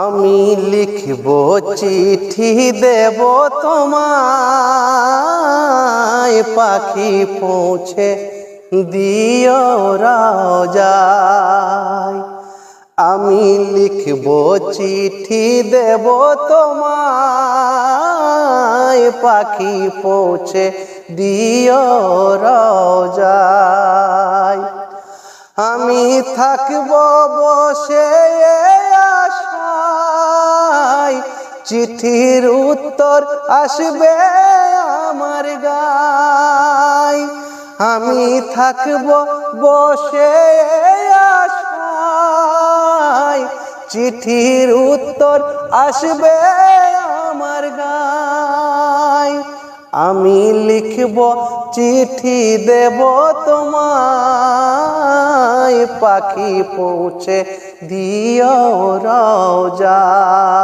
আমি লিখব চিঠি দেব তোমায়, পাখি পৌঁছে দিও রাজায়। আমি লিখব চিঠি দেব তোমায়, পাখি পৌঁছে দিও রাজায়। আমি থাকব বসে আশায়, চিঠির উত্তর আসবে আমার গায়। আমি থাকব বসে আশায়, চিঠির উত্তর আসবে আমার গায়। আমি লিখব চিঠি দেব তোমায়, পাখি পৌঁছে দিও রাজায়।